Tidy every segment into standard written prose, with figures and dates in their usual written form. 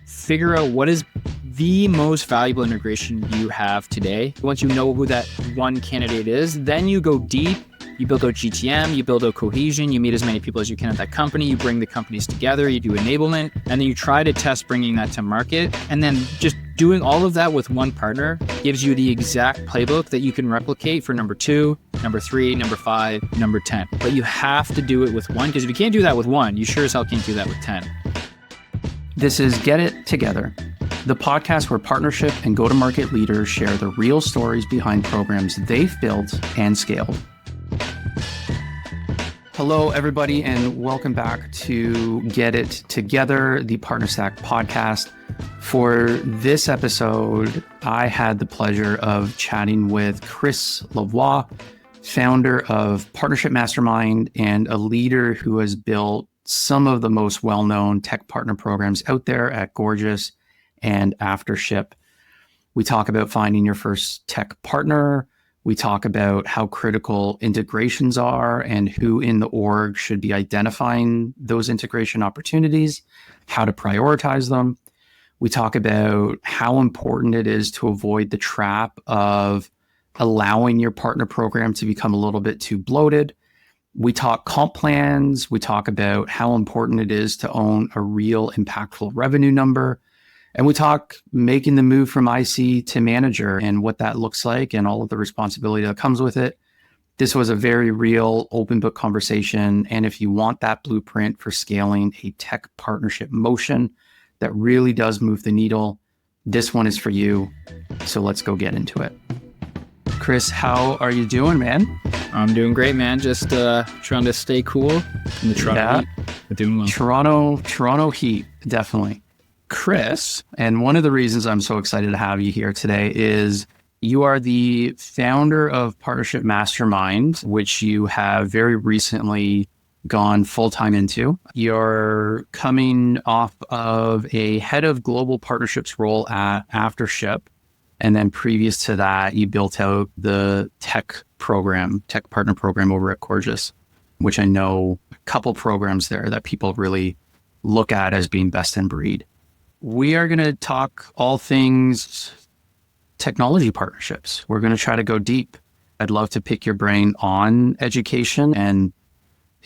figure out what is the most valuable integration you have today. Once you know who that one candidate is, then you go deep. You build out GTM, you build out cohesion, you meet as many people as you can at that company, you bring the companies together, you do enablement, and then you try to test bringing that to market. And then just doing all of that with one partner gives you the exact playbook that you can replicate for number 2, number 3, number 5, number 10. But you have to do it with one, because if you can't do that with one, you sure as hell can't do that with 10. This is Get It Together, the podcast where partnership and go-to-market leaders share the real stories behind programs they've built and scaled. Hello, everybody, and welcome back to Get It Together, the PartnerStack podcast. For this episode, I had the pleasure of chatting with Chris Lavoie, founder of Partnership Mastermind and a leader who has built some of the most well-known tech partner programs out there at Gorgias and AfterShip. We talk about finding your first tech partner. We talk about how critical integrations are and who in the org should be identifying those integration opportunities, how to prioritize them. We talk about how important it is to avoid the trap of allowing your partner program to become a little bit too bloated. We talk comp plans. We talk about how important it is to own a real impactful revenue number. And we talk making the move from IC to manager and what that looks like and all of the responsibility that comes with it. This was a very real open book conversation. And if you want that blueprint for scaling a tech partnership motion that really does move the needle, this one is for you. So let's go get into it. Chris, how are you doing, man? I'm doing great, man. Just trying to stay cool in the Toronto heat. But doing well. Toronto heat, definitely. Chris, and one of the reasons I'm so excited to have you here today is you are the founder of Partnership Mastermind, which you have very recently gone full-time into. You're coming off of a head of global partnerships role at AfterShip. And then previous to that, you built out the tech partner program over at Gorgias, which I know a couple programs there that people really look at as being best in breed. We are going to talk all things technology partnerships. We're going to try to go deep. I'd love to pick your brain on education and,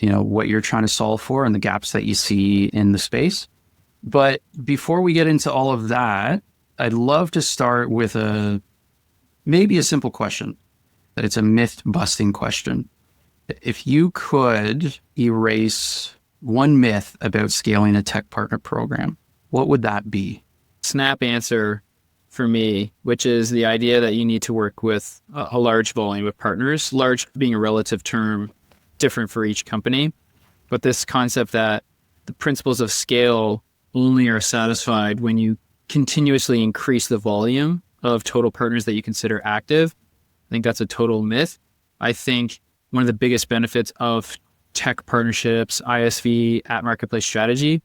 what you're trying to solve for and the gaps that you see in the space. But before we get into all of that, I'd love to start with maybe a simple question. It's a myth-busting question. If you could erase one myth about scaling a tech partner program, what would that be? Snap answer for me, which is the idea that you need to work with a large volume of partners, large being a relative term, different for each company. But this concept that the principles of scale only are satisfied when you continuously increase the volume of total partners that you consider active. I think that's a total myth. I think one of the biggest benefits of tech partnerships, ISV, at marketplace strategy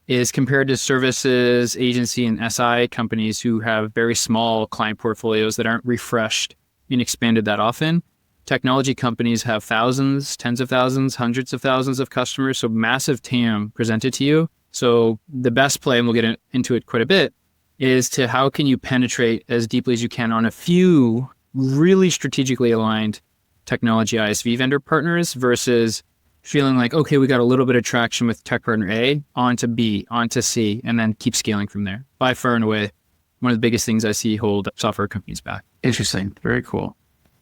is compared to services, agency, and SI companies who have very small client portfolios that aren't refreshed and expanded that often. Technology companies have thousands, tens of thousands, hundreds of thousands of customers, so massive TAM presented to you. So the best play, and we'll get into it quite a bit, is to how can you penetrate as deeply as you can on a few really strategically aligned technology ISV vendor partners versus feeling like, okay, we got a little bit of traction with tech partner A, on to B, on to C, and then keep scaling from there. By far and away, one of the biggest things I see hold software companies back. Interesting. Very cool.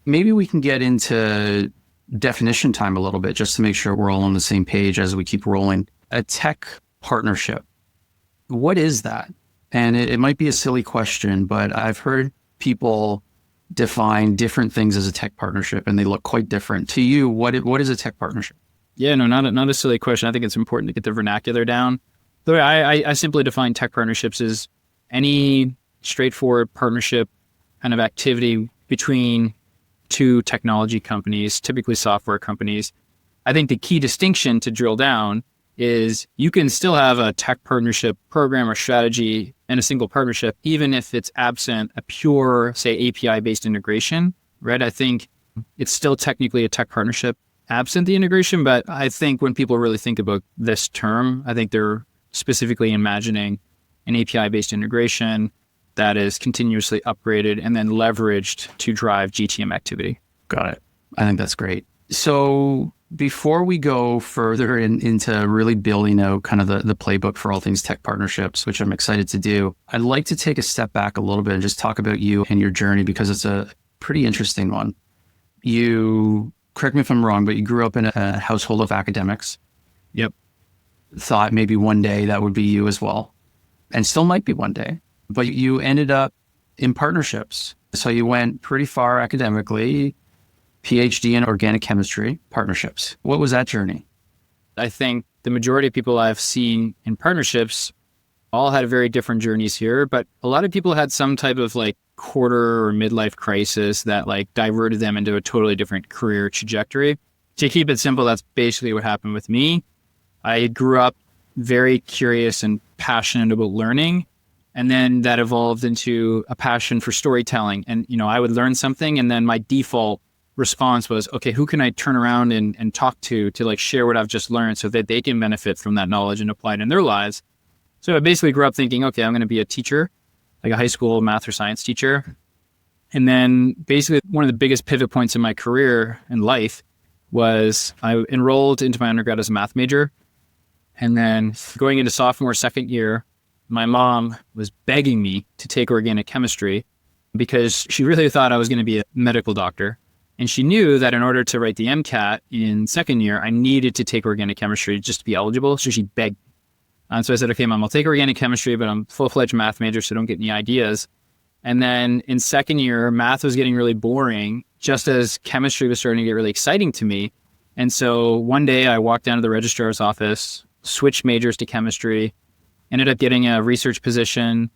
Maybe we can get into definition time a little bit just to make sure we're all on the same page as we keep rolling. A tech partnership, what is that? And it might be a silly question, but I've heard people define different things as a tech partnership and they look quite different. To you, what is a tech partnership? Yeah, no, not a silly question. I think it's important to get the vernacular down. The way I simply define tech partnerships is any straightforward partnership kind of activity between two technology companies, typically software companies. I think the key distinction to drill down is you can still have a tech partnership program or strategy and a single partnership, even if it's absent a pure, say, API-based integration, right? I think it's still technically a tech partnership absent the integration, but I think when people really think about this term, I think they're specifically imagining an API-based integration that is continuously upgraded and then leveraged to drive GTM activity. Got it. I think that's great. So before we go further into really building out kind of the playbook for all things tech partnerships, which I'm excited to do, I'd like to take a step back a little bit and just talk about you and your journey, because it's a pretty interesting one. You, correct me if I'm wrong, but you grew up in a household of academics. Yep. Thought maybe one day that would be you as well, and still might be one day. But you ended up in partnerships. So you went pretty far academically, PhD in organic chemistry, partnerships. What was that journey? I think the majority of people I've seen in partnerships all had very different journeys here, but a lot of people had some type of like quarter or midlife crisis that like diverted them into a totally different career trajectory. To keep it simple, that's basically what happened with me. I grew up very curious and passionate about learning. And then that evolved into a passion for storytelling. And, I would learn something and then my default response was, okay, who can I turn around and talk to like share what I've just learned so that they can benefit from that knowledge and apply it in their lives. So I basically grew up thinking, okay, I'm going to be a teacher, like a high school math or science teacher. And then basically one of the biggest pivot points in my career and life was I enrolled into my undergrad as a math major. And then going into sophomore, second year, my mom was begging me to take organic chemistry because she really thought I was going to be a medical doctor. And she knew that in order to write the MCAT in second year, I needed to take organic chemistry just to be eligible. So she begged. And so I said, okay, Mom, I'll take organic chemistry, but I'm full-fledged math major, so don't get any ideas. And then in second year, math was getting really boring, just as chemistry was starting to get really exciting to me. And so one day I walked down to the registrar's office, switched majors to chemistry, ended up getting a research position,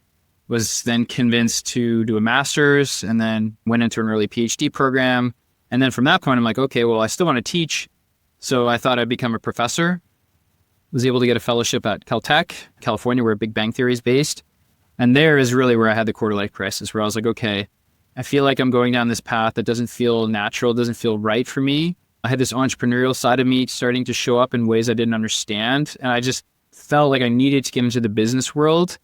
was then convinced to do a master's, and then went into an early PhD program. And then from that point, I'm like, okay, well, I still want to teach. So I thought I'd become a professor. Was able to get a fellowship at Caltech, California, where Big Bang Theory is based. And there is really where I had the quarter life crisis, where I was like, okay, I feel like I'm going down this path that doesn't feel natural, doesn't feel right for me. I had this entrepreneurial side of me starting to show up in ways I didn't understand. And I just felt like I needed to get into the business world.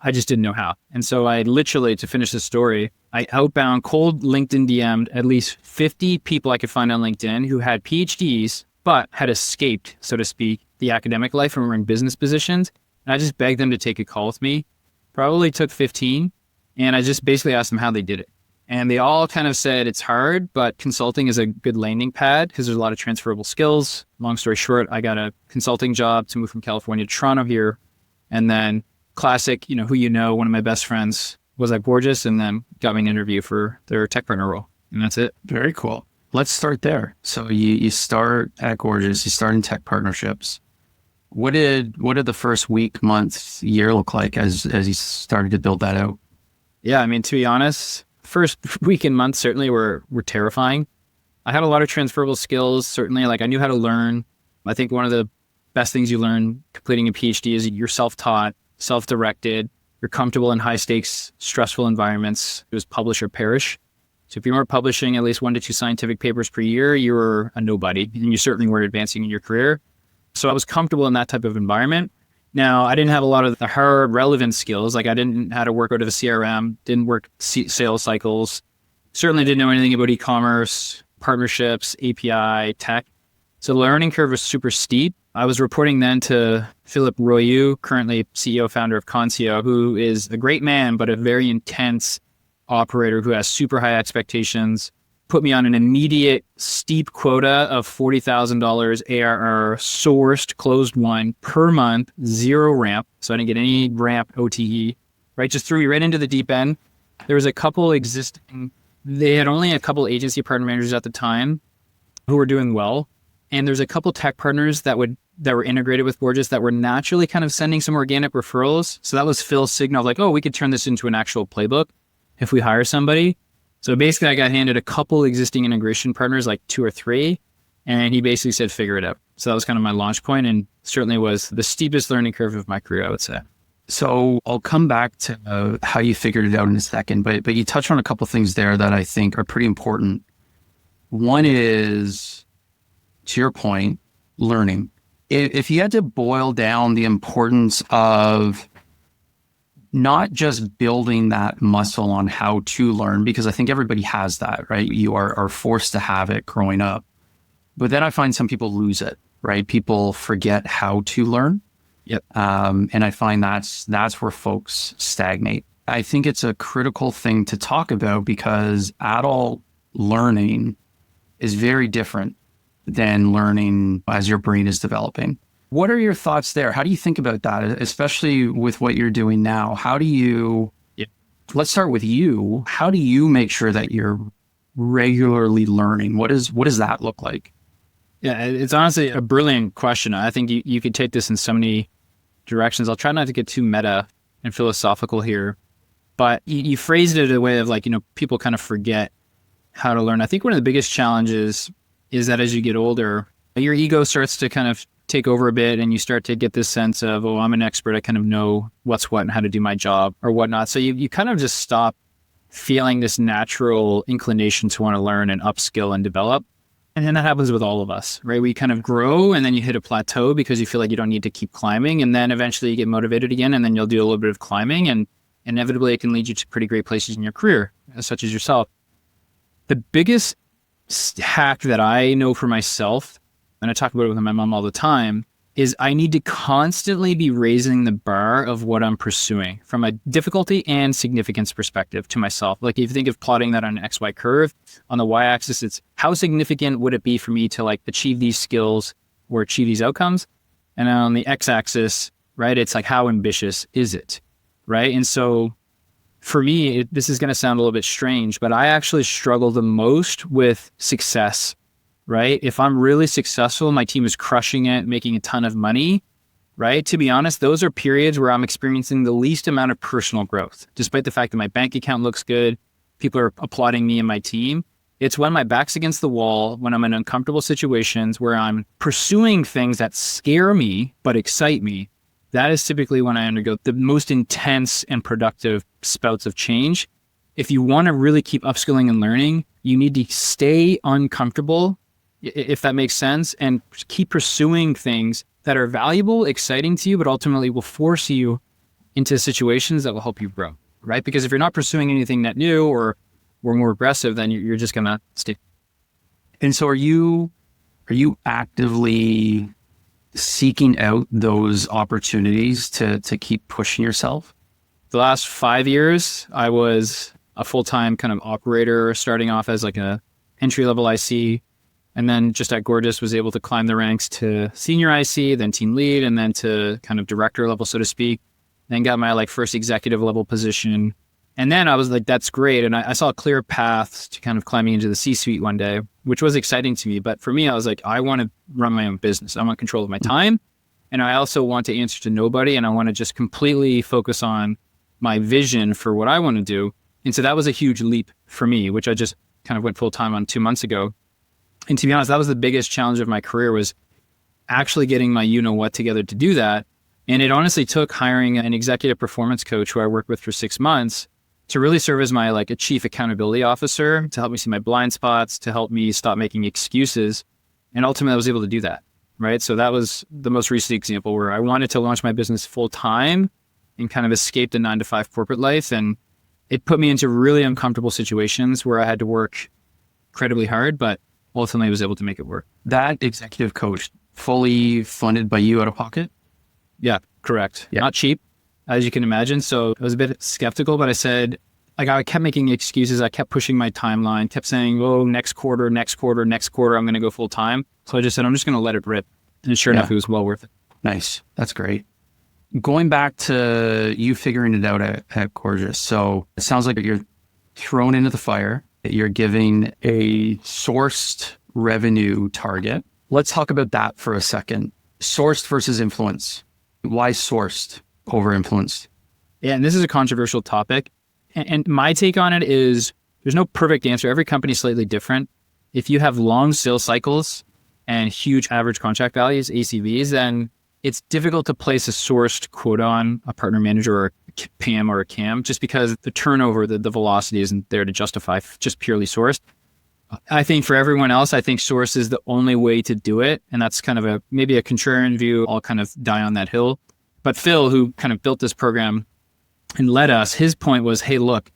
I just didn't know how. And so I literally, to finish the story, I outbound cold LinkedIn DM'd at least 50 people I could find on LinkedIn who had PhDs, but had escaped, so to speak, the academic life and were in business positions. And I just begged them to take a call with me. Probably took 15. And I just basically asked them how they did it. And they all kind of said it's hard, but consulting is a good landing pad because there's a lot of transferable skills. Long story short, I got a consulting job to move from California to Toronto here. And then classic, one of my best friends was at Gorgias and then got me an interview for their tech partner role. And that's it. Very cool. Let's start there. So you start at Gorgias, you start in tech partnerships. What did the first week, month, year look like as you started to build that out? Yeah, to be honest, first week and month certainly were terrifying. I had a lot of transferable skills, certainly. Like I knew how to learn. I think one of the best things you learn completing a PhD is you're self-taught, self-directed, you're comfortable in high stakes, stressful environments. It was publish or perish. So if you weren't publishing at least 1 to 2 scientific papers per year, you were a nobody, and you certainly weren't advancing in your career. So I was comfortable in that type of environment. Now, I didn't have a lot of the hard relevant skills. Like I didn't know how to work out of a CRM, didn't work sales cycles, certainly didn't know anything about e-commerce, partnerships, API, tech. So the learning curve was super steep. I was reporting then to Philip Royu, currently CEO, founder of Consio, who is a great man, but a very intense operator who has super high expectations, put me on an immediate steep quota of $40,000 ARR sourced, closed won per month, 0 ramp. So I didn't get any ramp OTE, right? Just threw me right into the deep end. There was a couple they had only a couple agency partner managers at the time who were doing well. And there's a couple tech partners that were integrated with Gorgias that were naturally kind of sending some organic referrals. So that was Phil's signal of like, oh, we could turn this into an actual playbook if we hire somebody. So basically I got handed a couple existing integration partners, like 2 or 3, and he basically said, figure it out. So that was kind of my launch point and certainly was the steepest learning curve of my career, I would say. So I'll come back to how you figured it out in a second, but you touched on a couple of things there that I think are pretty important. One is, to your point, learning. If you had to boil down the importance of not just building that muscle on how to learn, because I think everybody has that, right? You are forced to have it growing up. But then I find some people lose it, right? People forget how to learn. Yep. And I find that's where folks stagnate. I think it's a critical thing to talk about because adult learning is very different than learning as your brain is developing. What are your thoughts there? How do you think about that, especially with what you're doing now? How do you, let's start with you. How do you make sure that you're regularly learning? What does that look like? Yeah, it's honestly a brilliant question. I think you could take this in so many directions. I'll try not to get too meta and philosophical here, but you phrased it in a way of like, people kind of forget how to learn. I think one of the biggest challenges is that as you get older, your ego starts to kind of take over a bit and you start to get this sense of, oh, I'm an expert. I kind of know what's what and how to do my job or whatnot. So you kind of just stop feeling this natural inclination to want to learn and upskill and develop. And then that happens with all of us, right? We kind of grow and then you hit a plateau because you feel like you don't need to keep climbing. And then eventually you get motivated again and then you'll do a little bit of climbing and inevitably it can lead you to pretty great places in your career, such as yourself. The biggest hack that I know for myself, and I talk about it with my mom all the time, is I need to constantly be raising the bar of what I'm pursuing from a difficulty and significance perspective to myself. Like if you think of plotting that on an XY curve, on the Y-axis, it's how significant would it be for me to like achieve these skills or achieve these outcomes? And on the X-axis, right, it's like how ambitious is it, right? And so for me, this is going to sound a little bit strange, but I actually struggle the most with success. Right? If I'm really successful, my team is crushing it, making a ton of money, right? To be honest, those are periods where I'm experiencing the least amount of personal growth. Despite the fact that my bank account looks good, people are applauding me and my team. It's when my back's against the wall, when I'm in uncomfortable situations where I'm pursuing things that scare me, but excite me. That is typically when I undergo the most intense and productive spouts of change. If you want to really keep upskilling and learning, you need to stay uncomfortable, if that makes sense, and keep pursuing things that are valuable, exciting to you, but ultimately will force you into situations that will help you grow, right? Because if you're not pursuing anything that new or more aggressive, then you're just going to stay. And so are you actively seeking out those opportunities to keep pushing yourself? The last 5 years, I was a full-time kind of operator, starting off as like a entry-level IC. And then just at Gorgias was able to climb the ranks to senior IC, then team lead, and then to kind of director level, so to speak. Then got my like first executive level position. And then I was like, that's great. And I saw a clear path to kind of climbing into the C-suite one day, which was exciting to me. But for me, I was like, I want to run my own business. I want control of my time. And I also want to answer to nobody. And I want to just completely focus on my vision for what I want to do. And so that was a huge leap for me, which I just kind of went full time on 2 months ago. And to be honest, that was the biggest challenge of my career, was actually getting my you-know-what together to do that. And it honestly took hiring an executive performance coach who I worked with for 6 months to really serve as my like a chief accountability officer, to help me see my blind spots, to help me stop making excuses. And ultimately I was able to do that, right? So that was the most recent example where I wanted to launch my business full time and kind of escape the 9-to-5 corporate life. And it put me into really uncomfortable situations where I had to work incredibly hard, but ultimately I was able to make it work. That executive coach, fully funded by you out of pocket? Yeah, correct. Yeah. Not cheap, as you can imagine. So I was a bit skeptical, but I said, like, I kept making excuses. I kept pushing my timeline, kept saying, oh, next quarter, I'm going to go full time. So I just said, I'm just going to let it rip. And sure enough, it was well worth it. Nice. That's great. Going back to you figuring it out at Gorgias. So it sounds like you're thrown into the fire, that you're giving a sourced revenue target. Let's talk about that for a second. Sourced versus influence. Why sourced over influenced? Yeah, and this is a controversial topic. And my take on it is there's no perfect answer. Every company is slightly different. If you have long sales cycles and huge average contract values, ACVs, then it's difficult to place a sourced quota on a partner manager or a PM or a CAM, just because the turnover, the velocity isn't there to justify just purely sourced. I think for everyone else, I think source is the only way to do it. And that's kind of maybe a contrarian view. I'll kind of die on that hill. But Phil, who kind of built this program and his point was, hey, look,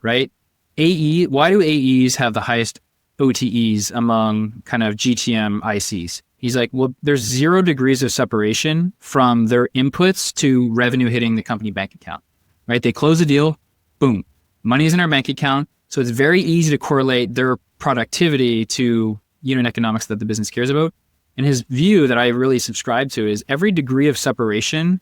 right? Why do AEs have the highest OTEs among kind of GTM ICs? He's like, well, there's 0 degrees of separation from their inputs to revenue hitting the company bank account, right? They close a deal, boom, money's in our bank account. So it's very easy to correlate their productivity to unit economics that the business cares about. And his view that I really subscribe to is every degree of separation,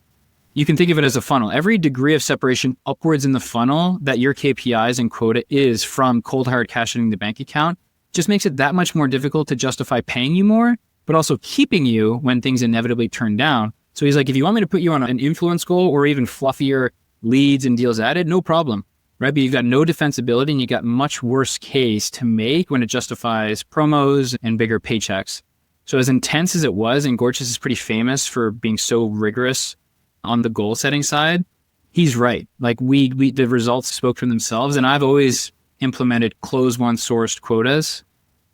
you can think of it as a funnel. Every degree of separation upwards in the funnel that your KPIs and quota is from cold hard cash in the bank account just makes it that much more difficult to justify paying you more, but also keeping you when things inevitably turn down. So he's like, if you want me to put you on an influence goal or even fluffier leads and deals added, no problem, right? But you've got no defensibility and you got much worse case to make when it justifies promos and bigger paychecks. So as intense as it was, and Gorgias is pretty famous for being so rigorous on the goal setting side, he's right. Like we the results spoke for themselves. And I've always implemented close one sourced quotas,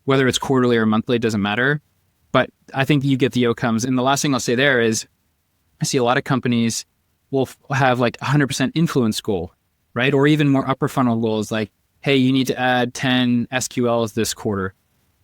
whether it's quarterly or monthly, it doesn't matter. But I think you get the outcomes. And the last thing I'll say there is I see a lot of companies will have like 100% influence goal, right? Or even more upper funnel goals like, hey, you need to add 10 SQLs this quarter,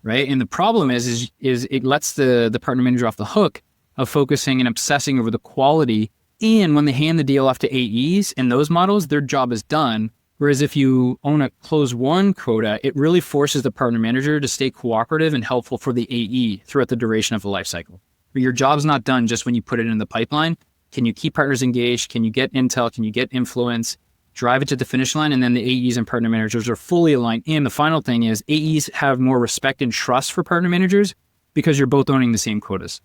right? And the problem is it lets the partner manager off the hook of focusing and obsessing over the quality. And when they hand the deal off to AEs in those models, their job is done. Whereas if you own a close one quota, it really forces the partner manager to stay cooperative and helpful for the AE throughout the duration of the life cycle. But your job's not done just when you put it in the pipeline. Can you keep partners engaged? Can you get intel? Can you get influence? Drive it to the finish line, and then the AEs and partner managers are fully aligned. And the final thing is AEs have more respect and trust for partner managers because you're both owning the same quotas,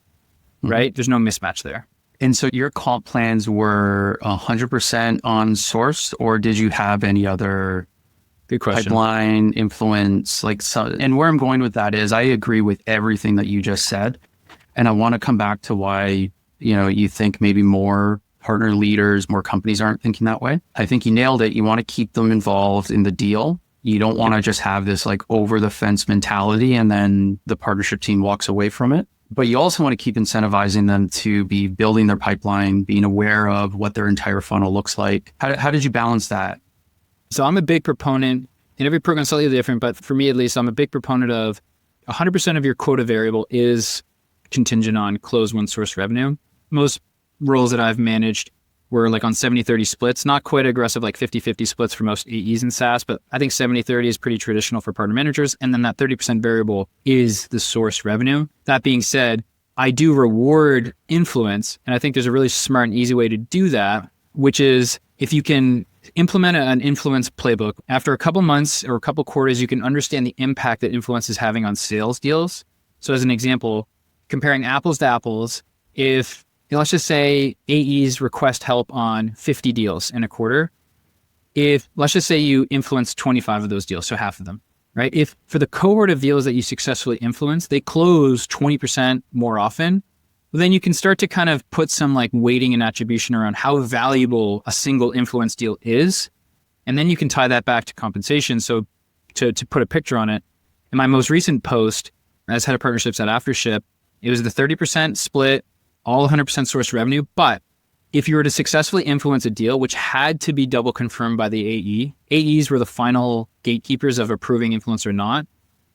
right? There's no mismatch there. And so your comp plans were 100% on source, or did you have any other good question pipeline influence? And where I'm going with that is I agree with everything that you just said. And I want to come back to why, you think maybe more partner leaders, more companies aren't thinking that way. I think you nailed it. You want to keep them involved in the deal. You don't want to just have this like over the fence mentality and then the partnership team walks away from it. But you also want to keep incentivizing them to be building their pipeline, being aware of what their entire funnel looks like. How did you balance that? So I'm a big proponent, and every program is slightly different, but for me at least, I'm a big proponent of 100% of your quota variable is contingent on close one source revenue. Most roles that I've managed were like on 70-30 splits, not quite aggressive like 50-50 splits for most AEs in SaaS, but I think 70-30 is pretty traditional for partner managers. And then that 30% variable is the source revenue. That being said, I do reward influence. And I think there's a really smart and easy way to do that, which is if you can implement an influence playbook, after a couple months or a couple quarters, you can understand the impact that influence is having on sales deals. So as an example, comparing apples to apples, if let's just say AEs request help on 50 deals in a quarter. Let's just say you influence 25 of those deals, so half of them, right? If for the cohort of deals that you successfully influence, they close 20% more often, well, then you can start to kind of put some like weighting and attribution around how valuable a single influence deal is. And then you can tie that back to compensation. So to put a picture on it, in my most recent post as head of partnerships at AfterShip, it was the 30% split, all 100% source revenue. But if you were to successfully influence a deal, which had to be double confirmed by the AE, AEs were the final gatekeepers of approving influence or not.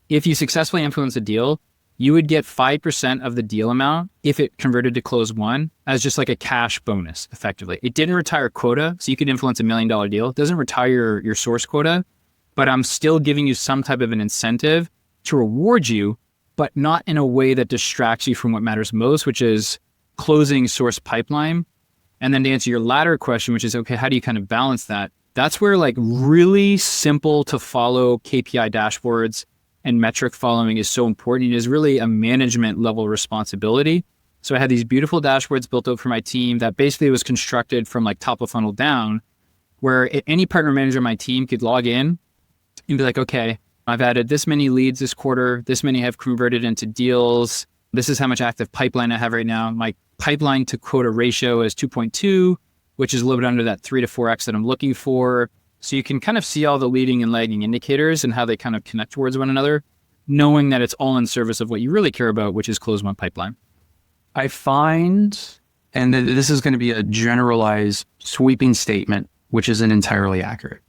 If you successfully influence a deal, you would get 5% of the deal amount if it converted to close one as just like a cash bonus, effectively. It didn't retire quota, so you could influence $1 million deal. It doesn't retire your source quota, but I'm still giving you some type of an incentive to reward you, but not in a way that distracts you from what matters most, which is closing source pipeline. And then to answer your latter question, which is, okay, how do you kind of balance that? That's where like really simple to follow KPI dashboards and metric following is so important. It is really a management level responsibility. So I had these beautiful dashboards built out for my team that basically was constructed from like top of funnel down, where any partner manager on my team could log in and be like, okay, I've added this many leads this quarter, this many have converted into deals. This is how much active pipeline I have right now. My pipeline to quota ratio is 2.2, which is a little bit under that 3 to 4x that I'm looking for. So you can kind of see all the leading and lagging indicators and how they kind of connect towards one another, knowing that it's all in service of what you really care about, which is close one pipeline. I find, and this is going to be a generalized sweeping statement, which isn't entirely accurate.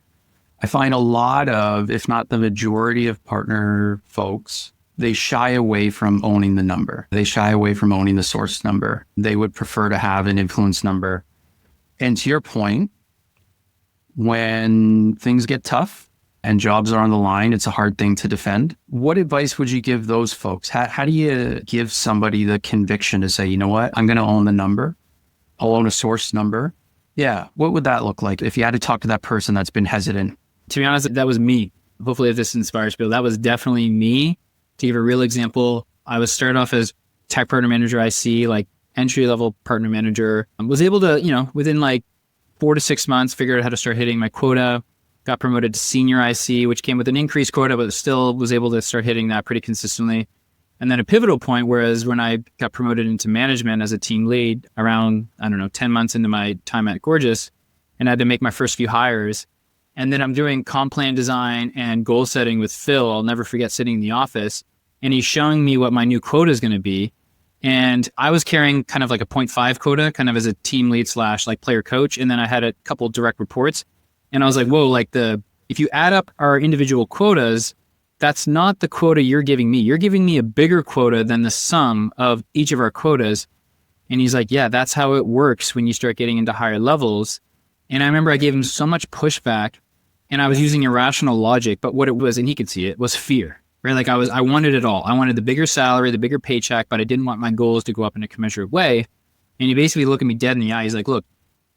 I find a lot of, if not the majority of partner folks, they shy away from owning the number. They shy away from owning the source number. They would prefer to have an influence number. And to your point, when things get tough and jobs are on the line, it's a hard thing to defend. What advice would you give those folks? How do you give somebody the conviction to say, you know what, I'm going to own the number. I'll own a source number. Yeah. What would that look like if you had to talk to that person that's been hesitant? To be honest, that was me. Hopefully this inspires people. That was definitely me. To give a real example, I was started off as tech partner manager IC, like entry-level partner manager. I was able to, within like 4 to 6 months, figure out how to start hitting my quota, got promoted to senior IC, which came with an increased quota, but still was able to start hitting that pretty consistently. And then a pivotal point, whereas when I got promoted into management as a team lead around, 10 months into my time at Gorgias, and I had to make my first few hires. And then I'm doing comp plan design and goal setting with Phil. I'll never forget sitting in the office and he's showing me what my new quota is going to be. And I was carrying kind of like a 0.5 quota, kind of as a team lead / like player coach. And then I had a couple direct reports. And I was like, whoa, if you add up our individual quotas, that's not the quota you're giving me. You're giving me a bigger quota than the sum of each of our quotas. And he's like, yeah, that's how it works when you start getting into higher levels. And I remember I gave him so much pushback and I was using irrational logic, but what it was, and he could see it, was fear, right? Like I wanted it all. I wanted the bigger salary, the bigger paycheck, but I didn't want my goals to go up in a commensurate way. And he basically looked at me dead in the eye. He's like, look,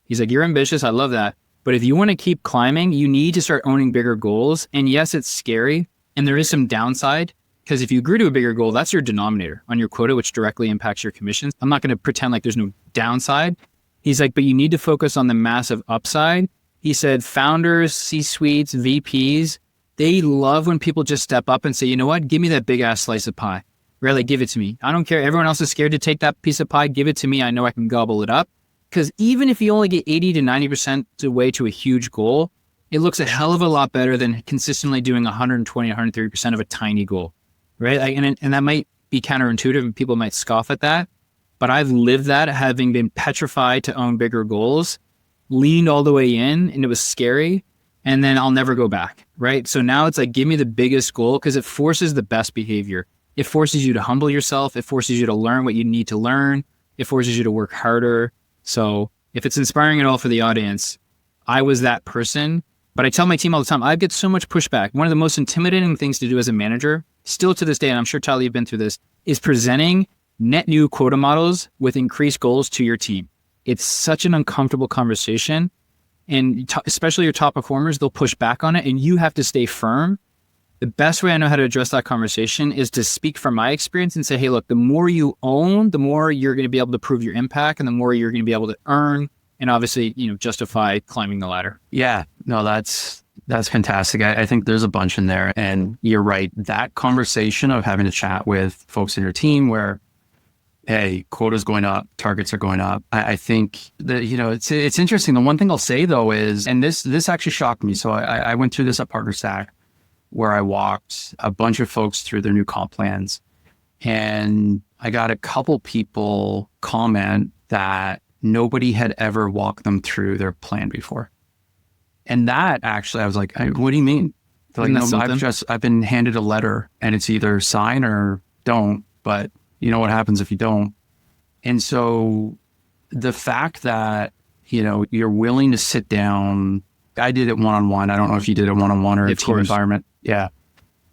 you're ambitious. I love that. But if you want to keep climbing, you need to start owning bigger goals. And yes, it's scary. And there is some downside because if you agree to a bigger goal, that's your denominator on your quota, which directly impacts your commissions. I'm not going to pretend like there's no downside. He's like, but you need to focus on the massive upside. He said, founders, C-suites, VPs, they love when people just step up and say, you know what, give me that big ass slice of pie. Really, give it to me. I don't care. Everyone else is scared to take that piece of pie. Give it to me. I know I can gobble it up. Because even if you only get 80 to 90% the way to a huge goal, it looks a hell of a lot better than consistently doing 120, 130% of a tiny goal, right? And that might be counterintuitive and people might scoff at that, but I've lived that having been petrified to own bigger goals, leaned all the way in and it was scary. And then I'll never go back, right? So now it's like, give me the biggest goal because it forces the best behavior. It forces you to humble yourself. It forces you to learn what you need to learn. It forces you to work harder. So if it's inspiring at all for the audience, I was that person. But I tell my team all the time, I get so much pushback. One of the most intimidating things to do as a manager, still to this day, and I'm sure Tyler, you've been through this, is presenting net new quota models with increased goals to your team. It's such an uncomfortable conversation. And especially your top performers, they'll push back on it and you have to stay firm. The best way I know how to address that conversation is to speak from my experience and say, hey, look, the more you own, the more you're going to be able to prove your impact and the more you're going to be able to earn and obviously, justify climbing the ladder. Yeah, no, that's fantastic. I think there's a bunch in there and you're right. That conversation of having a chat with folks in your team where, hey, quota's going up, targets are going up. I think that, it's interesting. The one thing I'll say though is, and this actually shocked me. So I went through this at PartnerStack where I walked a bunch of folks through their new comp plans. And I got a couple people comment that nobody had ever walked them through their plan before. And that actually, I was like, what do you mean? They're like, no, I've been handed a letter and it's either sign or don't, but you know what happens if you don't. And so the fact that, you're willing to sit down, I did it one-on-one. I don't know if you did it one-on-one or a team environment. Yeah.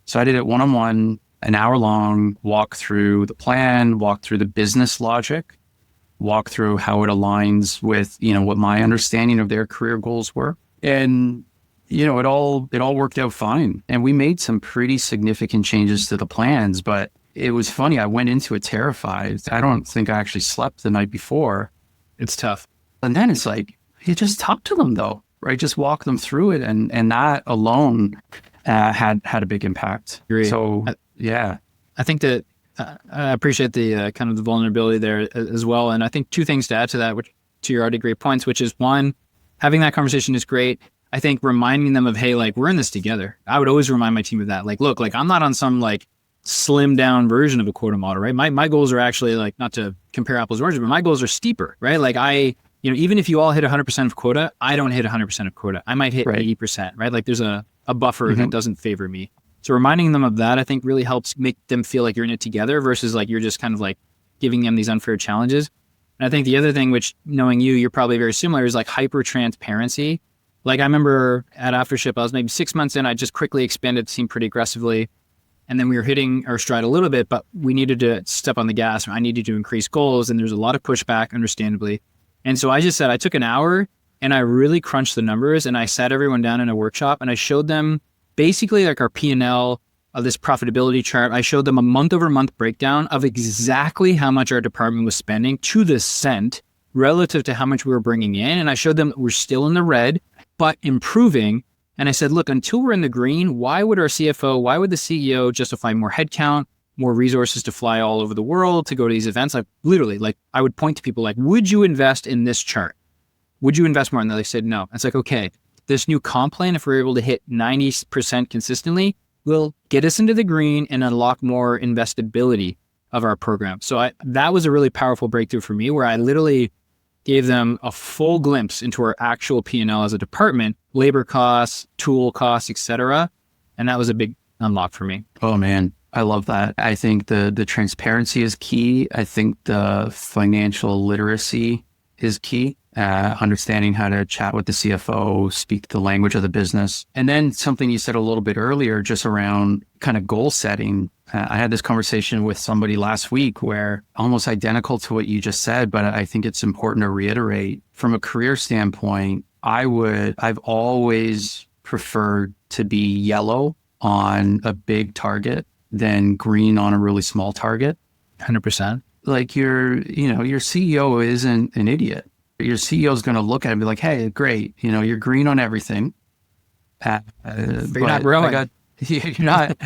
So I did it one-on-one, an hour long, walk through the plan, walk through the business logic, walk through how it aligns with, what my understanding of their career goals were. And, it all worked out fine. And we made some pretty significant changes to the plans, but it was funny. I went into it terrified. I don't think I actually slept the night before. It's tough. And then it's like, you just talk to them though, right? Just walk them through it. And that alone had a big impact. Agreed. So, yeah. I think that I appreciate the kind of the vulnerability there as well. And I think two things to add to that, which to your already great points, which is one, having that conversation is great. I think reminding them of, hey, we're in this together. I would always remind my team of that. Look, I'm not on some slim down version of a quota model, right? My goals are actually not to compare apples and oranges, but my goals are steeper, right? even if you all hit 100% of quota, I don't hit 100% of quota. I might hit 80%, right? Like there's a buffer that doesn't favor me. So reminding them of that, I think really helps make them feel like you're in it together versus like you're just kind of like giving them these unfair challenges. And I think the other thing, which knowing you're probably very similar, is like hyper transparency. Like I remember at AfterShip, I was maybe 6 months in, I just quickly expanded the team pretty aggressively. And then we were hitting our stride a little bit, but we needed to step on the gas. I needed to increase goals. And there's a lot of pushback, understandably. And so I just said, I took an hour and I really crunched the numbers and I sat everyone down in a workshop and I showed them basically like our P&L of this profitability chart. I showed them a month over month breakdown of exactly how much our department was spending to the cent relative to how much we were bringing in. And I showed them we're still in the red, but improving. And I said, look, until we're in the green, why would our CFO, why would the CEO justify more headcount, more resources to fly all over the world, to go to these events? Like literally, like I would point to people like, would you invest in this chart? Would you invest more? And they said, no. It's like, okay, this new comp plan, if we're able to hit 90% consistently, will get us into the green and unlock more investability of our program. So that was a really powerful breakthrough for me, where I literally gave them a full glimpse into our actual P&L as a department, labor costs, tool costs, et cetera. And that was a big unlock for me. Oh man, I love that. I think the transparency is key. I think the financial literacy is key. Understanding how to chat with the CFO, speak the language of the business. And then something you said a little bit earlier, just around kind of goal setting. I had this conversation with somebody last week where almost identical to what you just said, but I think it's important to reiterate from a career standpoint. I've always preferred to be yellow on a big target than green on a really small target. 100%. Like your CEO isn't an idiot. Your CEO is going to look at it and be like, hey, great. You're green on everything. But you're not growing. You're not,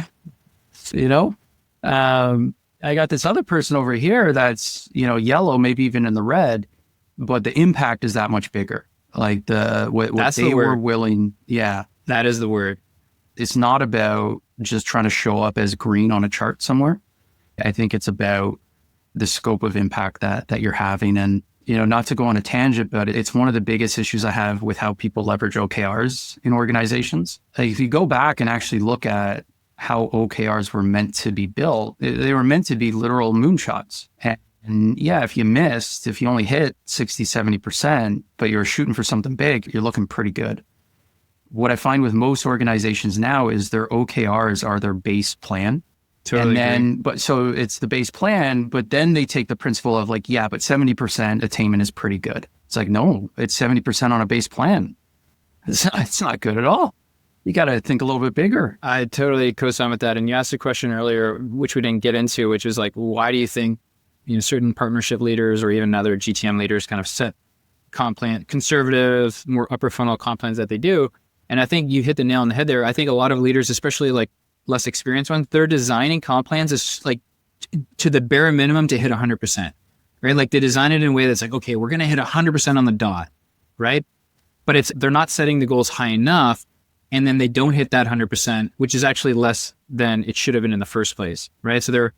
I got this other person over here that's, yellow, maybe even in the red, but the impact is that much bigger. Like what they were willing. Yeah. That is the word. It's not about just trying to show up as green on a chart somewhere. I think it's about the scope of impact that you're having. And, not to go on a tangent, but it's one of the biggest issues I have with how people leverage OKRs in organizations. Like if you go back and actually look at how OKRs were meant to be built, they were meant to be literal moonshots. And yeah, if you only hit 60, 70%, but you're shooting for something big, you're looking pretty good. What I find with most organizations now is their OKRs are their base plan. Totally. So it's the base plan, but then they take the principle of like, yeah, but 70% attainment is pretty good. It's like, no, it's 70% on a base plan. It's not good at all. You got to think a little bit bigger. I totally co-sign with that. And you asked a question earlier, which we didn't get into, which is like, why do you think, certain partnership leaders or even other GTM leaders kind of set comp plan, conservative, more upper funnel comp plans that they do? And I think you hit the nail on the head there. I think a lot of leaders, especially like less experienced ones, they're designing comp plans as like to the bare minimum to hit 100%, right? Like they design it in a way that's like, okay, we're going to hit 100% on the dot, right? But they're not setting the goals high enough. And then they don't hit that 100%, which is actually less than it should have been in the first place, right? So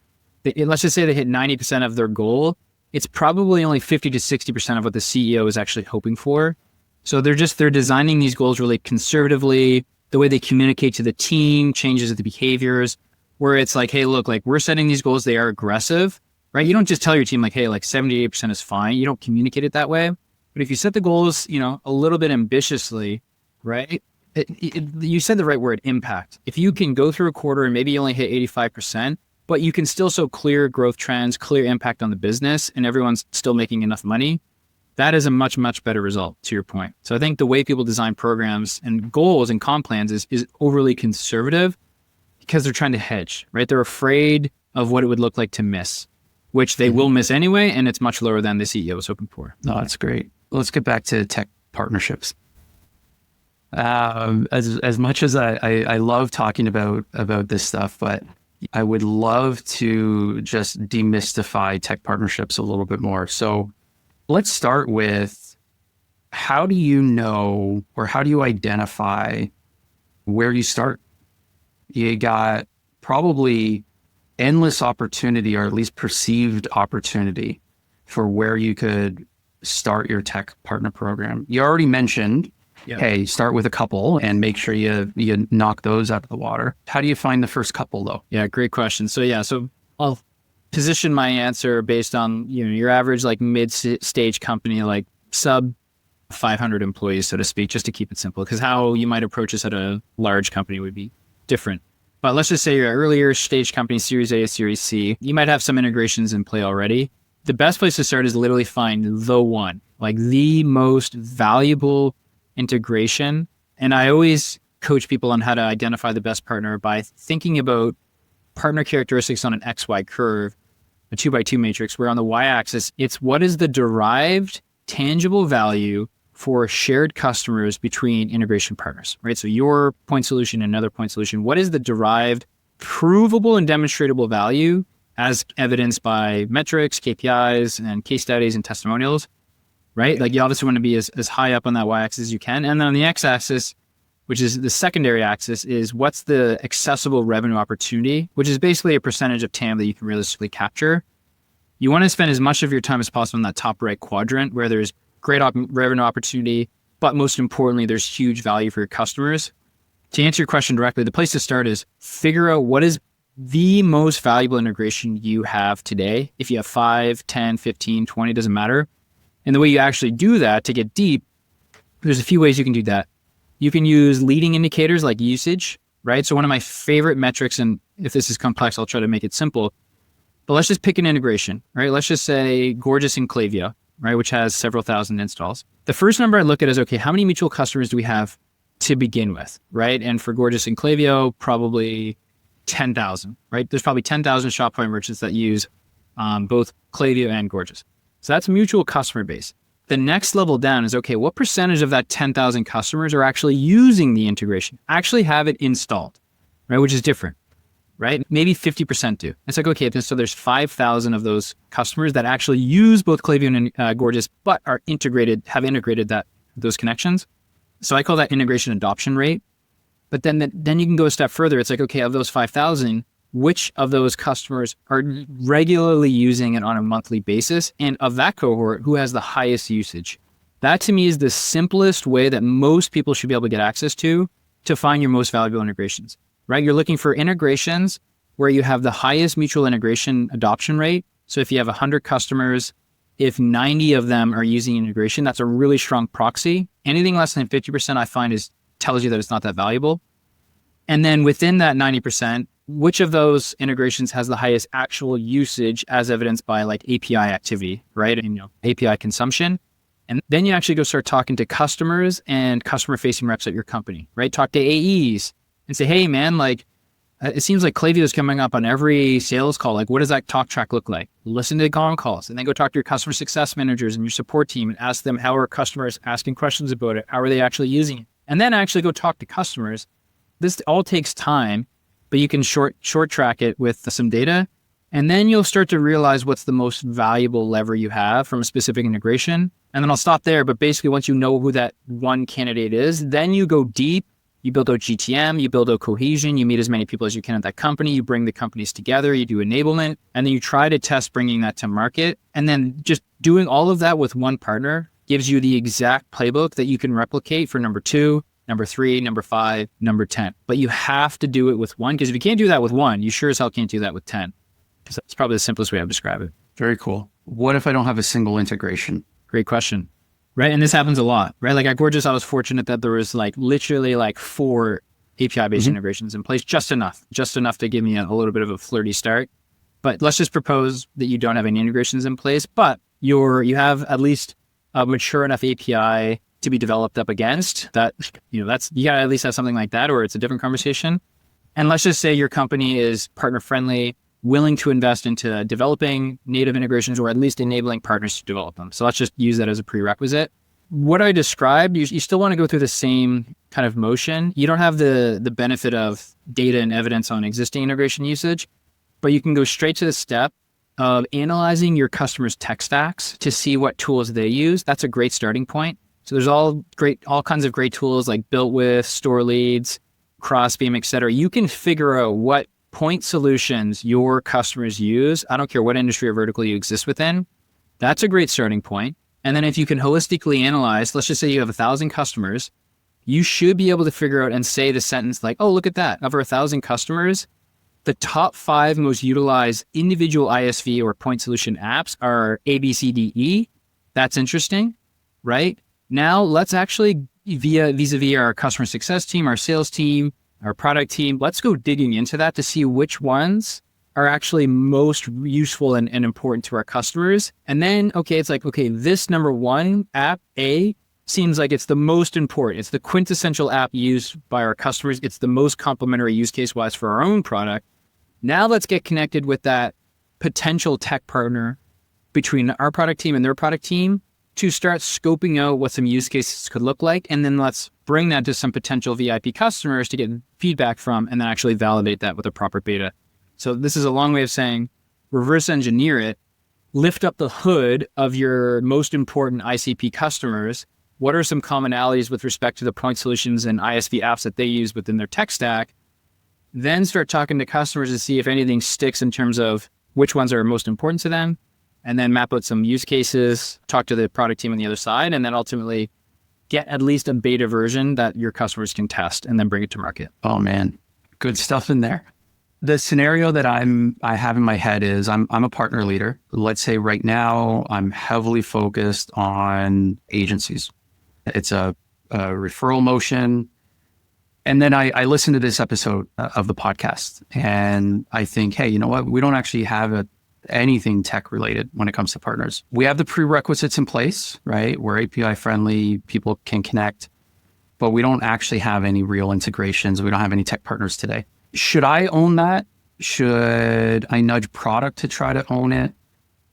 let's just say they hit 90% of their goal. It's probably only 50 to 60% of what the CEO is actually hoping for. So they're designing these goals really conservatively. The way they communicate to the team changes the behaviors, where it's like, hey, look, like we're setting these goals. They are aggressive, right? You don't just tell your team like, hey, like 78% is fine. You don't communicate it that way. But if you set the goals, a little bit ambitiously, right? You said the right word, impact. If you can go through a quarter and maybe you only hit 85%, but you can still show clear growth trends, clear impact on the business, and everyone's still making enough money, that is a much, much better result, to your point. So I think the way people design programs and goals and comp plans is overly conservative because they're trying to hedge, right? They're afraid of what it would look like to miss, which they will miss anyway, and it's much lower than the CEO was hoping for. No, that's great. Let's get back to tech partnerships. As much as I love talking about this stuff, but I would love to just demystify tech partnerships a little bit more. So let's start with, how do you know, or how do you identify where you start? You got probably endless opportunity, or at least perceived opportunity, for where you could start your tech partner program? You already mentioned, hey, start with a couple and make sure you knock those out of the water. How do you find the first couple though? Yeah, great question. So I'll position my answer based on, your average like mid-stage company, like sub 500 employees, so to speak, just to keep it simple, because how you might approach this at a large company would be different. But let's just say you're an earlier stage company, Series A, Series C, you might have some integrations in play already. The best place to start is literally find the one, like the most valuable integration. And I always coach people on how to identify the best partner by thinking about partner characteristics on an XY curve, a 2x2 matrix, where on the Y-axis, it's what is the derived tangible value for shared customers between integration partners, right? So your point solution and another point solution, what is the derived provable and demonstratable value as evidenced by metrics, KPIs, and case studies and testimonials, right? Like you obviously want to be as high up on that Y-axis as you can. And then on the X-axis, which is the secondary axis, is what's the accessible revenue opportunity, which is basically a percentage of TAM that you can realistically capture. You want to spend as much of your time as possible in that top right quadrant where there's great revenue opportunity, but most importantly, there's huge value for your customers. To answer your question directly, the place to start is figure out what is the most valuable integration you have today. If you have 5, 10, 15, 20, doesn't matter. And the way you actually do that to get deep, there's a few ways you can do that. You can use leading indicators like usage, right? So one of my favorite metrics, and if this is complex, I'll try to make it simple, but let's just pick an integration, right? Let's just say Gorgias and Clavia, right? Which has several thousand installs. The first number I look at is, okay, how many mutual customers do we have to begin with, right? And for Gorgias and Clavia, probably 10,000, right? There's probably 10,000 Shopify merchants that use both Clavia and Gorgias. So that's mutual customer base. The next level down is, okay, what percentage of that 10,000 customers are actually using the integration, actually have it installed, right? Which is different, right? Maybe 50% do. It's like, okay, so there's 5,000 of those customers that actually use both Clavia and Gorgias, but are have integrated those connections. So I call that integration adoption rate. But then you can go a step further. It's like, okay, of those 5,000, which of those customers are regularly using it on a monthly basis? And of that cohort, who has the highest usage? That to me is the simplest way that most people should be able to get access to find your most valuable integrations, right? You're looking for integrations where you have the highest mutual integration adoption rate. So if you have 100 customers, if 90 of them are using integration, that's a really strong proxy. Anything less than 50% I find tells you that it's not that valuable. And then within that 90%, which of those integrations has the highest actual usage as evidenced by like API activity, right? And API consumption. And then you actually go start talking to customers and customer facing reps at your company, right? Talk to AEs and say, hey man, like it seems like Clavia is coming up on every sales call. Like what does that talk track look like? Listen to the con calls and then go talk to your customer success managers and your support team and ask them, how are customers asking questions about it? How are they actually using it? And then actually go talk to customers. This all takes time, but you can short track it with some data. And then you'll start to realize what's the most valuable lever you have from a specific integration. And then I'll stop there. But basically, once you know who that one candidate is, then you go deep, you build out GTM, you build out cohesion, you meet as many people as you can at that company, you bring the companies together, you do enablement, and then you try to test bringing that to market. And then just doing all of that with one partner gives you the exact playbook that you can replicate for number 2, number 3, number 5, number 10. But you have to do it with one, because if you can't do that with one, you sure as hell can't do that with 10. Because that's probably the simplest way I would describe it. Very cool. What if I don't have a single integration? Great question. Right. And this happens a lot, right? Like at Gorgias, I was fortunate that there was literally 4 API-based integrations in place, just enough to give me a little bit of a flirty start. But let's just propose that you don't have any integrations in place, but you have at least a mature enough API to be developed up against that, you gotta at least have something like that, or it's a different conversation. And let's just say your company is partner friendly, willing to invest into developing native integrations, or at least enabling partners to develop them. So let's just use that as a prerequisite. What I described, you still want to go through the same kind of motion. You don't have the benefit of data and evidence on existing integration usage, but you can go straight to the step of analyzing your customers' tech stacks to see what tools they use. That's a great starting point. So there's all kinds of great tools like Built With, Store Leads, Crossbeam, et cetera. You can figure out what point solutions your customers use. I don't care what industry or vertical you exist within. That's a great starting point. And then if you can holistically analyze, let's just say you have 1,000 customers, you should be able to figure out and say the sentence like, oh, look at that. Of our 1,000 customers, the top 5 most utilized individual ISV or point solution apps are A, B, C, D, E. That's interesting, right? Now let's actually vis-a-vis our customer success team, our sales team, our product team, let's go digging into that to see which ones are actually most useful and important to our customers. And then, okay, it's like, okay, this number 1 app, A, seems like it's the most important. It's the quintessential app used by our customers. It's the most complementary use case-wise for our own product. Now let's get connected with that potential tech partner between our product team and their product team to start scoping out what some use cases could look like. And then let's bring that to some potential VIP customers to get feedback from and then actually validate that with a proper beta. So this is a long way of saying reverse engineer it, lift up the hood of your most important ICP customers. What are some commonalities with respect to the point solutions and ISV apps that they use within their tech stack? Then start talking to customers to see if anything sticks in terms of which ones are most important to them, and then map out some use cases, talk to the product team on the other side, and then ultimately get at least a beta version that your customers can test and then bring it to market. Oh man, good stuff in there. The scenario that I have in my head is I'm a partner leader. Let's say right now I'm heavily focused on agencies. It's a referral motion. And then I listen to this episode of the podcast and I think, hey, you know what? We don't actually have anything tech related when it comes to partners. We have the prerequisites in place, right? We're API friendly, people can connect, but we don't actually have any real integrations. We don't have any tech partners today. Should I own that? Should I nudge product to try to own it?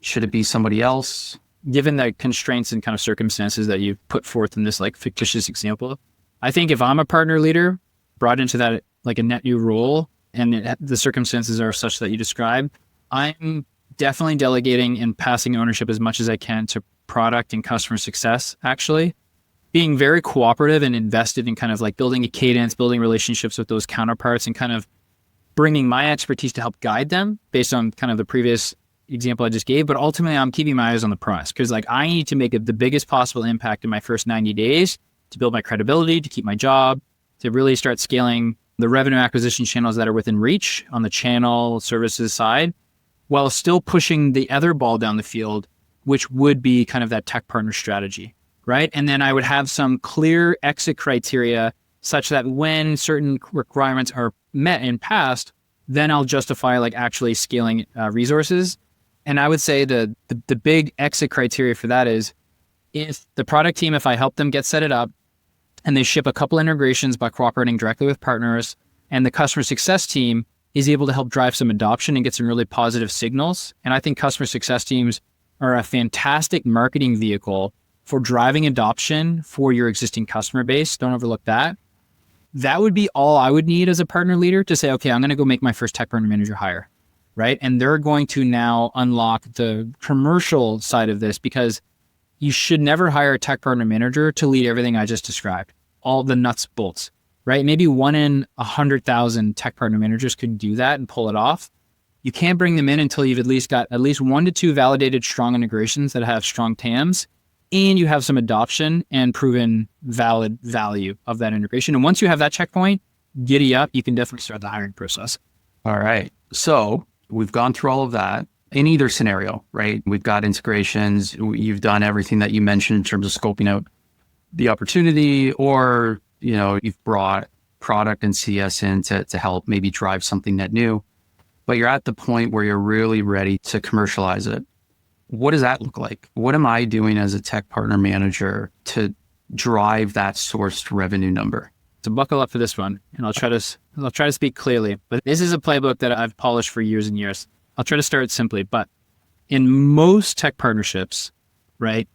Should it be somebody else? Given the constraints and kind of circumstances that you've put forth in this like fictitious example, I think if I'm a partner leader brought into that like a net new role and the circumstances are such that you described, I'm definitely delegating and passing ownership as much as I can to product and customer success, actually. Being very cooperative and invested in kind of like building a cadence, building relationships with those counterparts and kind of bringing my expertise to help guide them based on kind of the previous example I just gave. But ultimately, I'm keeping my eyes on the prize because like I need to make the biggest possible impact in my first 90 days to build my credibility, to keep my job, to really start scaling the revenue acquisition channels that are within reach on the channel services side, while still pushing the other ball down the field, which would be kind of that tech partner strategy. Right. And then I would have some clear exit criteria such that when certain requirements are met and passed, then I'll justify like actually scaling resources. And I would say the big exit criteria for that is if the product team, if I help them get set it up and they ship a couple integrations by cooperating directly with partners, and the customer success team is able to help drive some adoption and get some really positive signals. And I think customer success teams are a fantastic marketing vehicle for driving adoption for your existing customer base. Don't overlook that. That would be all I would need as a partner leader to say, okay, I'm going to go make my first tech partner manager hire, right? And they're going to now unlock the commercial side of this because you should never hire a tech partner manager to lead everything I just described, all the nuts, bolts, right? Maybe 1 in 100,000 tech partner managers could do that and pull it off. You can't bring them in until you've at least got at least 1 to 2 validated strong integrations that have strong TAMs, and you have some adoption and proven valid value of that integration. And once you have that checkpoint, giddy up, you can definitely start the hiring process. All right. So we've gone through all of that in either scenario, right? We've got integrations. You've done everything that you mentioned in terms of scoping out the opportunity, or, you know, you've brought product and CS in to help maybe drive something net new, but you're at the point where you're really ready to commercialize it. What does that look like? What am I doing as a tech partner manager to drive that sourced revenue number? So buckle up for this one, and I'll try to speak clearly. But this is a playbook that I've polished for years and years. I'll try to start simply, but in most tech partnerships, right,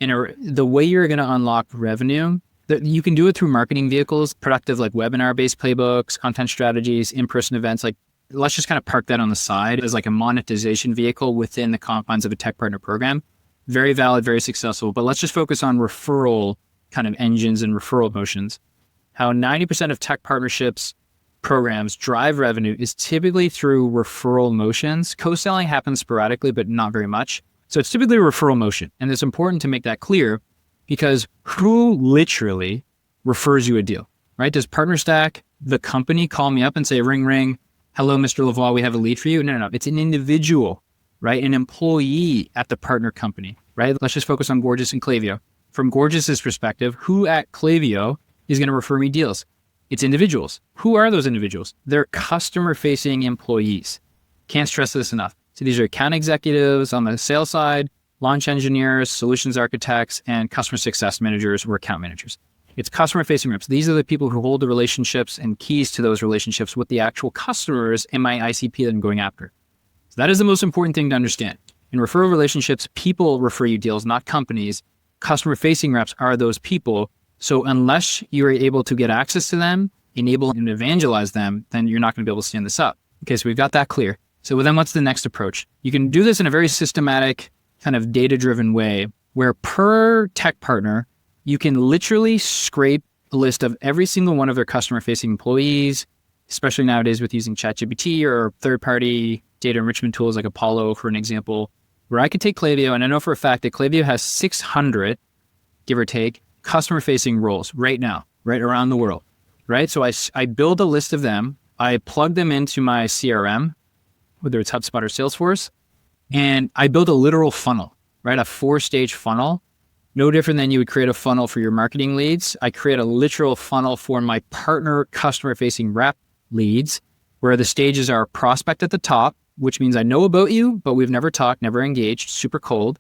the way you're going to unlock revenue, you can do it through marketing vehicles, productive like webinar-based playbooks, content strategies, in-person events. Like, let's just kind of park that on the side as like a monetization vehicle within the confines of a tech partner program. Very valid, very successful. But let's just focus on referral kind of engines and referral motions. How 90% of tech partnerships programs drive revenue is typically through referral motions. Co-selling happens sporadically, but not very much. So it's typically a referral motion. And it's important to make that clear because who literally refers you a deal, right? Does PartnerStack, the company, call me up and say, ring, ring, hello, Mr. Lavoie, we have a lead for you? No. It's an individual, right? An employee at the partner company, right? Let's just focus on Gorgias and Klaviyo. From Gorgias's perspective, who at Klaviyo is going to refer me deals? It's individuals. Who are those individuals? They're customer-facing employees. Can't stress this enough. So these are account executives on the sales side, launch engineers, solutions architects, and customer success managers or account managers. It's customer-facing reps. These are the people who hold the relationships and keys to those relationships with the actual customers in my ICP that I'm going after. So that is the most important thing to understand. In referral relationships, people refer you deals, not companies. Customer-facing reps are those people. So unless you're able to get access to them, enable and evangelize them, then you're not going to be able to stand this up. Okay, so we've got that clear. So then what's the next approach? You can do this in a very systematic, kind of data-driven way where per tech partner, you can literally scrape a list of every single one of their customer-facing employees, especially nowadays with using ChatGPT or third-party data enrichment tools like Apollo, for an example, where I could take Klaviyo, and I know for a fact that Klaviyo has 600, give or take, customer-facing roles right now, right around the world, right? So I build a list of them, I plug them into my CRM, whether it's HubSpot or Salesforce, and I build a literal funnel, right? A 4-stage funnel, no different than you would create a funnel for your marketing leads. I create a literal funnel for my partner customer-facing rep leads, where the stages are prospect at the top, which means I know about you, but we've never talked, never engaged, super cold.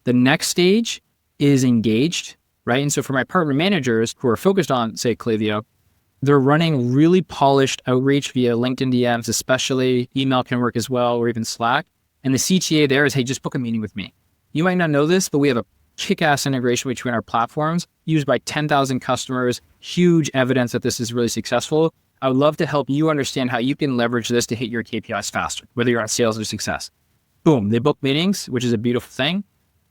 The next stage is engaged, right? And so for my partner managers who are focused on, say, Klaviyo, they're running really polished outreach via LinkedIn DMs, especially email can work as well, or even Slack. And the CTA there is, hey, just book a meeting with me. You might not know this, but we have a kick-ass integration between our platforms used by 10,000 customers, huge evidence that this is really successful. I would love to help you understand how you can leverage this to hit your KPIs faster, whether you're on sales or success. Boom, they book meetings, which is a beautiful thing,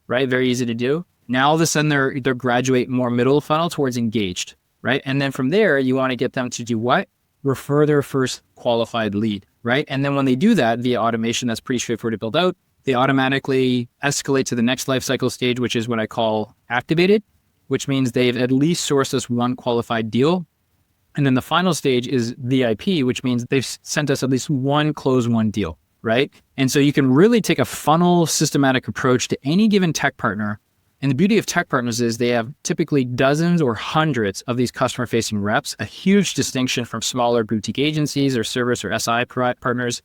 right? Very easy to do. Now all of a sudden they're graduate more middle funnel towards engaged, right? And then from there, you want to get them to do what? Refer their first qualified lead, right? And then when they do that via automation, that's pretty straightforward to build out. They automatically escalate to the next lifecycle stage, which is what I call activated, which means they've at least sourced us one qualified deal. And then the final stage is VIP, which means they've sent us at least one close one deal, right? And so you can really take a funnel systematic approach to any given tech partner. And the beauty of tech partners is they have typically dozens or hundreds of these customer facing reps, a huge distinction from smaller boutique agencies or service or SI partners.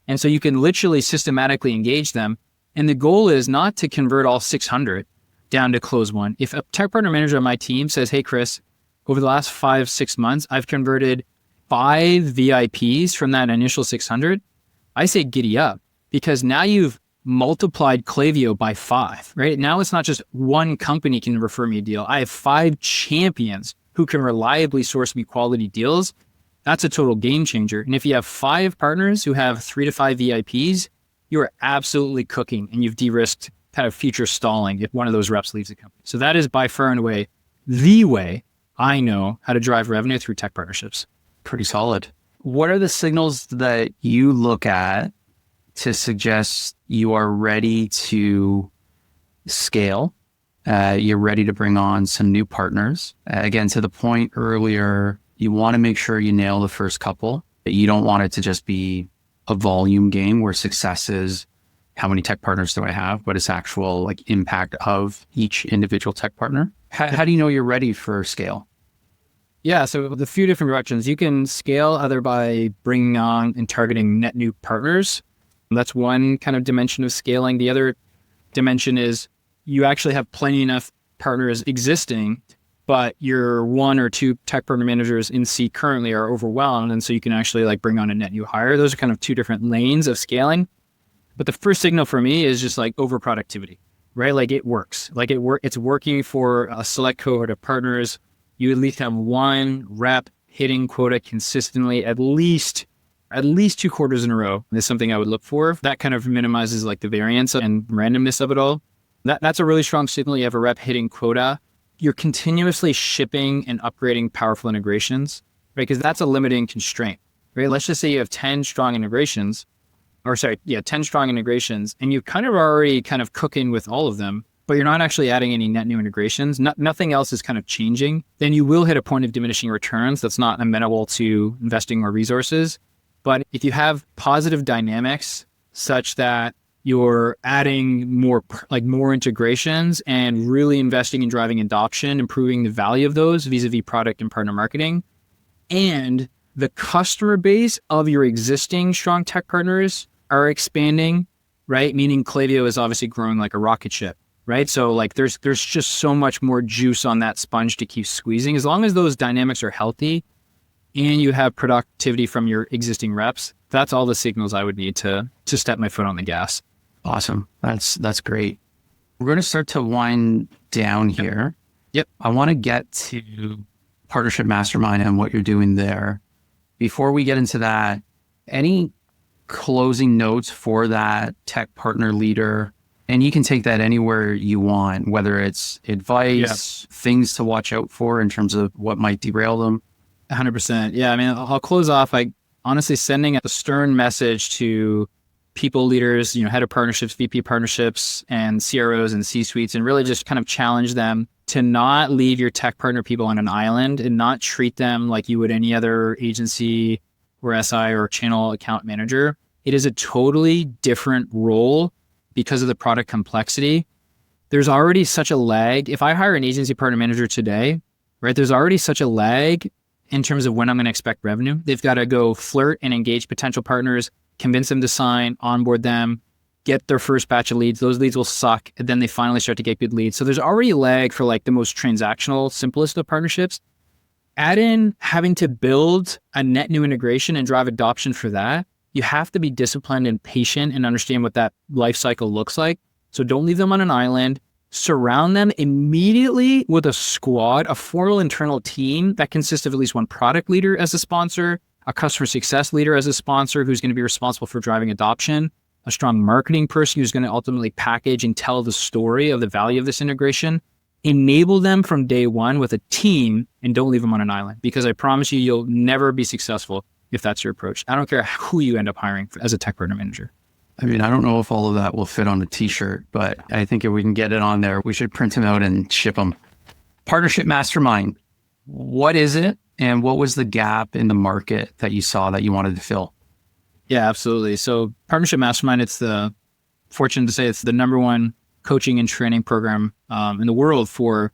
And so you can literally systematically engage them. And the goal is not to convert all 600 down to close one. If a tech partner manager on my team says, hey, Chris, over the last 5-6 months, I've converted 5 VIPs from that initial 600, I say giddy up, because now you've multiplied Klaviyo by 5, right? Now it's not just one company can refer me a deal. I have 5 champions who can reliably source me quality deals. That's a total game changer. And if you have 5 partners who have 3 to 5 VIPs, you are absolutely cooking, and you've de-risked kind of future stalling if one of those reps leaves the company. So that is by far and away the way I know how to drive revenue through tech partnerships. Pretty solid. What are the signals that you look at to suggest you are ready to scale? You're ready to bring on some new partners. Again, to the point earlier, you want to make sure you nail the first couple. You don't want it to just be a volume game where success is how many tech partners do I have, but it's actual like impact of each individual tech partner. How do you know you're ready for scale? Yeah, so the few different directions. You can scale either by bringing on and targeting net new partners. That's one kind of dimension of scaling. The other dimension is you actually have plenty enough partners existing, but your 1 or 2 tech partner managers in seat currently are overwhelmed. And so you can actually like bring on a net new hire. Those are kind of 2 different lanes of scaling. But the first signal for me is just like over productivity, right? Like it works. Like it's working for a select cohort of partners. You at least have 1 rep hitting quota consistently, at least 2 quarters in a row. That's something I would look for. That kind of minimizes like the variance and randomness of it all. That's a really strong signal. You have a rep hitting quota. You're continuously shipping and upgrading powerful integrations, right? Because that's a limiting constraint, right? Let's just say you have 10 strong integrations. 10 strong integrations, and you kind of already kind of cooking with all of them, but you're not actually adding any net new integrations, nothing else is kind of changing, then you will hit a point of diminishing returns that's not amenable to investing more resources. But if you have positive dynamics such that you're adding more integrations and really investing in driving adoption, improving the value of those vis-a-vis product and partner marketing, and the customer base of your existing strong tech partners are expanding, right? Meaning Klaviyo is obviously growing like a rocket ship, right? So like there's just so much more juice on that sponge to keep squeezing. As long as those dynamics are healthy and you have productivity from your existing reps, that's all the signals I would need to step my foot on the gas. Awesome. That's great. We're going to start to wind down here. Yep. I want to get to Partnership Mastermind and what you're doing there. Before we get into that, any closing notes for that tech partner leader? And you can take that anywhere you want, whether it's advice, things to watch out for in terms of what might derail them. 100%. Yeah. I mean, I'll close off by honestly sending a stern message to people leaders, head of partnerships, VP partnerships, and CROs and C-suites, and really just kind of challenge them to not leave your tech partner people on an island and not treat them like you would any other agency or SI or channel account manager. It is a totally different role because of the product complexity. There's already such a lag. If I hire an agency partner manager today, right, there's already such a lag in terms of when I'm going to expect revenue. They've got to go flirt and engage potential partners, convince them to sign, onboard them, get their first batch of leads. Those leads will suck, and then they finally start to get good leads. So there's already a lag for like the most transactional, simplest of partnerships. Add in having to build a net new integration and drive adoption for that. You have to be disciplined and patient and understand what that life cycle looks like. So don't leave them on an island. Surround them immediately with a squad, a formal internal team that consists of at least one product leader as a sponsor, a customer success leader as a sponsor who's going to be responsible for driving adoption, a strong marketing person who's going to ultimately package and tell the story of the value of this integration. Enable them from day one with a team and don't leave them on an island, because I promise you, you'll never be successful if that's your approach. I don't care who you end up hiring as a tech partner manager. I mean, I don't know if all of that will fit on a t-shirt, but I think if we can get it on there, we should print them out and ship them. Partnership Mastermind, what is it? And what was the gap in the market that you saw that you wanted to fill? Yeah, absolutely. So Partnership Mastermind, fortunate to say, it's the number one coaching and training program in the world for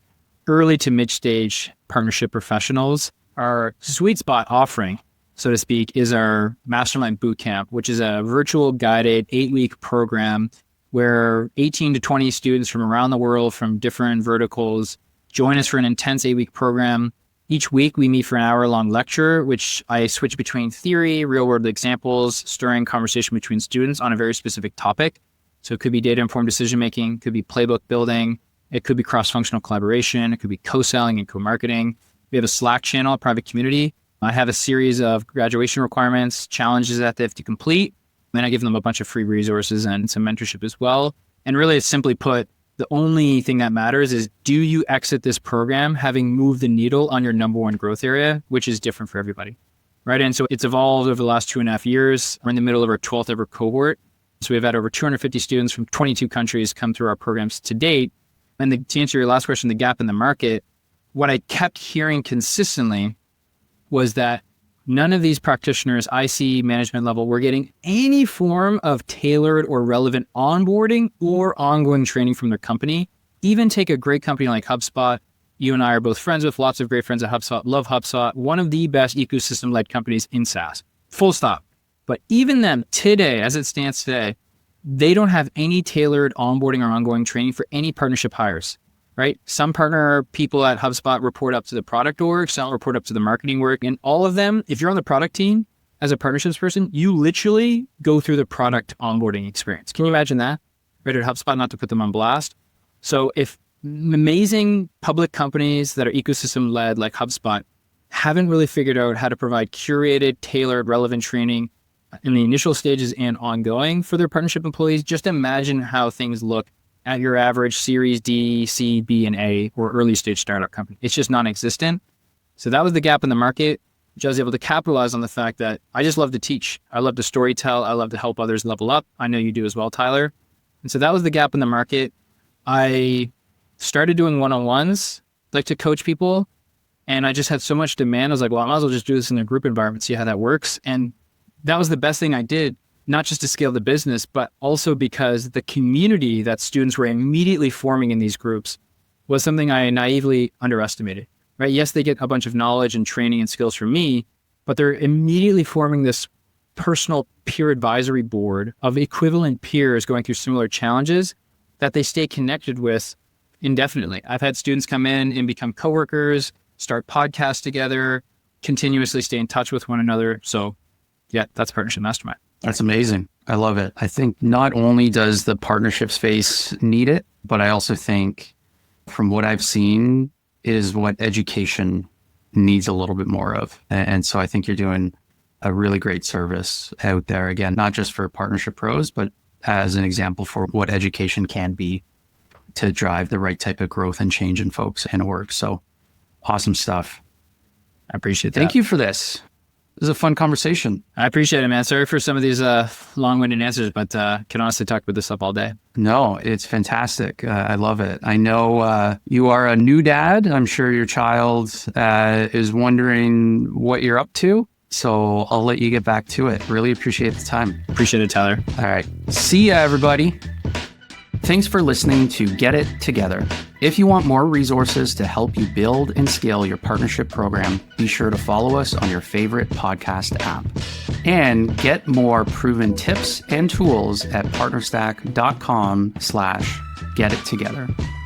early to mid-stage partnership professionals. Our sweet spot offering, so to speak, is our Mastermind Bootcamp, which is a virtual guided 8-week program where 18 to 20 students from around the world from different verticals join us for an intense 8-week program. Each week we meet for an hour-long lecture, which I switch between theory, real-world examples, stirring conversation between students on a very specific topic. So it could be data-informed decision-making, could be playbook building, it could be cross-functional collaboration, it could be co-selling and co-marketing. We have a Slack channel, a private community. I have a series of graduation requirements, challenges that they have to complete. Then I give them a bunch of free resources and some mentorship as well. And really, simply put, the only thing that matters is, do you exit this program having moved the needle on your number one growth area, which is different for everybody, right? And so it's evolved over the last 2.5 years. We're in the middle of our 12th ever cohort. So we've had over 250 students from 22 countries come through our programs to date. And to answer your last question, the gap in the market, what I kept hearing consistently was that none of these practitioners, IC management level, were getting any form of tailored or relevant onboarding or ongoing training from their company. Even take a great company like HubSpot. You and I are both friends with, lots of great friends at HubSpot, love HubSpot, one of the best ecosystem-led companies in SaaS, full stop. But even them today, as it stands today, they don't have any tailored onboarding or ongoing training for any partnership hires, right? Some partner people at HubSpot report up to the product org, some report up to the marketing work, and all of them, if you're on the product team as a partnerships person, you literally go through the product onboarding experience. Can you imagine that? Right at HubSpot, not to put them on blast. So if amazing public companies that are ecosystem led like HubSpot haven't really figured out how to provide curated, tailored, relevant training in the initial stages and ongoing for their partnership employees, just imagine how things look at your average Series D, C, B, and A, or early stage startup company. It's just non-existent. So that was the gap in the market. which I was able to capitalize on the fact that I just love to teach. I love to storytell. I love to help others level up. I know you do as well, Tyler. And so that was the gap in the market. I started doing one-on-ones, like to coach people. And I just had so much demand. I was like, well, I might as well just do this in a group environment, see how that works. And that was the best thing I did, not just to scale the business, but also because the community that students were immediately forming in these groups was something I naively underestimated, right? Yes, they get a bunch of knowledge and training and skills from me, but they're immediately forming this personal peer advisory board of equivalent peers going through similar challenges that they stay connected with indefinitely. I've had students come in and become coworkers, start podcasts together, continuously stay in touch with one another. So yeah, that's Partnership Mastermind. That's amazing. I love it. I think not only does the partnership space need it, but I also think from what I've seen is what education needs a little bit more of. And so I think you're doing a really great service out there. Again, not just for partnership pros, but as an example for what education can be to drive the right type of growth and change in folks and work. So awesome stuff. I appreciate that. Thank you for this. This is a fun conversation. I appreciate it, man. Sorry for some of these long-winded answers, but can honestly talk about this up all day. No, it's fantastic. I love it. I know you are a new dad. I'm sure your child is wondering what you're up to. So I'll let you get back to it. Really appreciate the time. Appreciate it, Tyler. All right. See ya, everybody. Thanks for listening to Get It Together. If you want more resources to help you build and scale your partnership program, be sure to follow us on your favorite podcast app. And get more proven tips and tools at partnerstack.com/getittogether.